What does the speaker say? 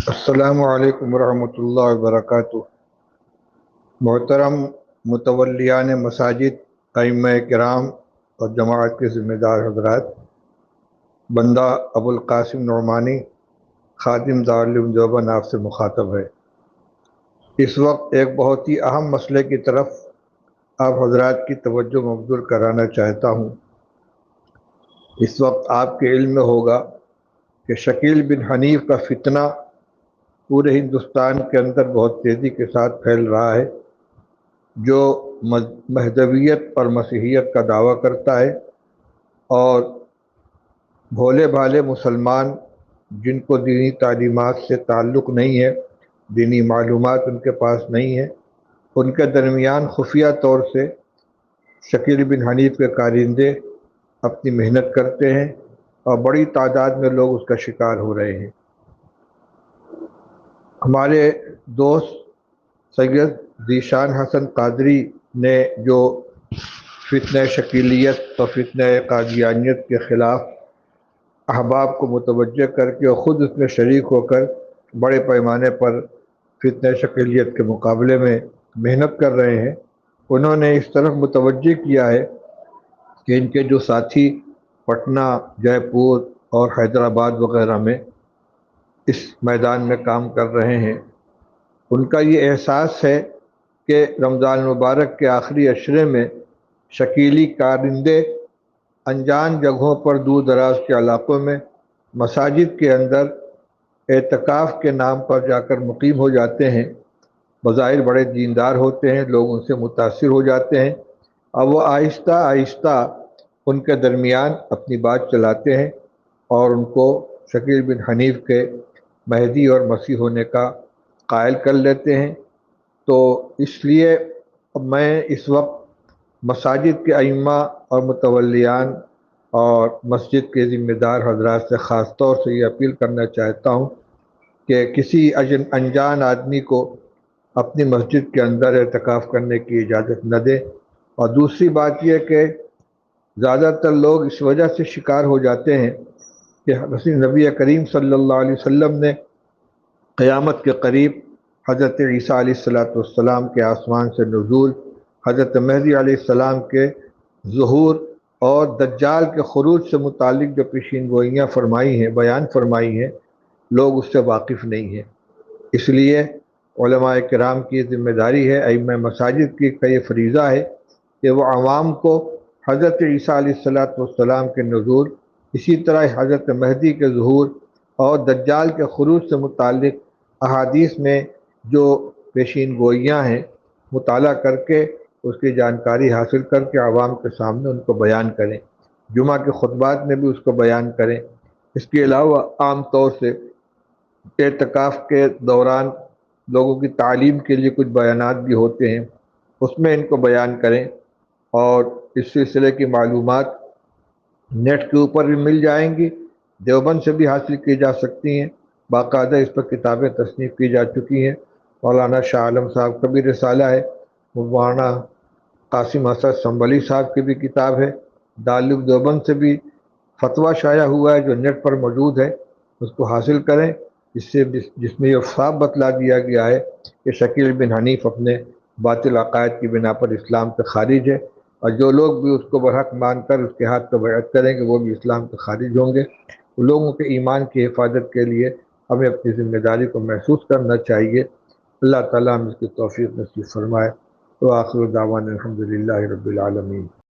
السلام علیکم ورحمۃ اللہ وبرکاتہ۔ محترم متولیان مساجد، ائمہ کرام اور جماعت کے ذمہ دار حضرات، بندہ ابو القاسم نعمانی خادم دارالعلوم دیوبند آپ سے مخاطب ہے۔ اس وقت ایک بہت ہی اہم مسئلے کی طرف آپ حضرات کی توجہ مبذول کرانا چاہتا ہوں۔ اس وقت آپ کے علم میں ہوگا کہ شکیل بن حنیف کا فتنہ پورے ہندوستان کے اندر بہت تیزی کے ساتھ پھیل رہا ہے، جو مہدویت اور مسیحیت کا دعویٰ کرتا ہے، اور بھولے بھالے مسلمان جن کو دینی تعلیمات سے تعلق نہیں ہے، دینی معلومات ان کے پاس نہیں ہے، ان کے درمیان خفیہ طور سے شکیل بن حنیف کے کارندے اپنی محنت کرتے ہیں اور بڑی تعداد میں لوگ اس کا شکار ہو رہے ہیں۔ ہمارے دوست سید ذیشان حسن قادری نے جو فتنہ شکیلیت اور فتنہ قادیانیت کے خلاف احباب کو متوجہ کر کے اور خود اس میں شریک ہو کر بڑے پیمانے پر فتنہ شکیلیت کے مقابلے میں محنت کر رہے ہیں، انہوں نے اس طرف متوجہ کیا ہے کہ ان کے جو ساتھی پٹنہ، جے پور اور حیدرآباد وغیرہ میں اس میدان میں کام کر رہے ہیں، ان کا یہ احساس ہے کہ رمضان المبارک کے آخری عشرے میں شکیلی کارندے انجان جگہوں پر دور دراز کے علاقوں میں مساجد کے اندر اعتکاف کے نام پر جا کر مقیم ہو جاتے ہیں۔ بظاہر بڑے دیندار ہوتے ہیں، لوگ ان سے متاثر ہو جاتے ہیں، اور وہ آہستہ آہستہ ان کے درمیان اپنی بات چلاتے ہیں اور ان کو شکیل بن حنیف کے مہدی اور مسیح ہونے کا قائل کر لیتے ہیں۔ تو اس لیے میں اس وقت مساجد کے ائمہ اور متولیان اور مسجد کے ذمہ دار حضرات سے خاص طور سے یہ اپیل کرنا چاہتا ہوں کہ کسی انجان آدمی کو اپنی مسجد کے اندر اعتکاف کرنے کی اجازت نہ دے۔ اور دوسری بات یہ کہ زیادہ تر لوگ اس وجہ سے شکار ہو جاتے ہیں کہ نبی کریم صلی اللہ علیہ وسلم نے قیامت کے قریب حضرت عیسیٰ علیہ السلام کے آسمان سے نزول، حضرت مہدی علیہ السلام کے ظہور اور دجال کے خروج سے متعلق جو پیشین گوئیاں فرمائی ہیں، بیان فرمائی ہیں، لوگ اس سے واقف نہیں ہیں۔ اس لیے علماء کرام کی ذمہ داری ہے، ائمہ مساجد کی کا یہ فریضہ ہے کہ وہ عوام کو حضرت عیسیٰ علیہ السلام کے نزول، اسی طرح حضرت مہدی کے ظہور اور دجال کے خروج سے متعلق احادیث میں جو پیشین گوئیاں ہیں مطالعہ کر کے اس کی جانکاری حاصل کر کے عوام کے سامنے ان کو بیان کریں، جمعہ کے خطبات میں بھی اس کو بیان کریں۔ اس کے علاوہ عام طور سے اعتکاف کے دوران لوگوں کی تعلیم کے لیے کچھ بیانات بھی ہوتے ہیں، اس میں ان کو بیان کریں، اور اس سلسلے کی معلومات نیٹ کے اوپر بھی مل جائیں گی، دیوبند سے بھی حاصل کی جا سکتی ہیں، باقاعدہ اس پر کتابیں تصنیف کی جا چکی ہیں۔ مولانا شاہ عالم صاحب کا بھی رسالہ ہے، مولانا قاسم حسن سنبھلی صاحب کی بھی کتاب ہے، دارالعلوم دیوبند سے بھی فتویٰ شائع ہوا ہے جو نیٹ پر موجود ہے، اس کو حاصل کریں، جس میں یہ صاف بتلا دیا گیا ہے کہ شکیل بن حنیف اپنے باطل عقائد کی بنا پر اسلام سے خارج ہے، اور جو لوگ بھی اس کو برحق مان کر اس کے ہاتھ پہ بیعت کریں گے وہ بھی اسلام سے خارج ہوں گے۔ لوگوں کے ایمان کی حفاظت کے لیے ہمیں اپنی ذمہ داری کو محسوس کرنا چاہیے۔ اللہ تعالیٰ ہم اس کی توفیق نصیب فرمائے۔ وآخر دعوانا الحمدللہ رب العالمین۔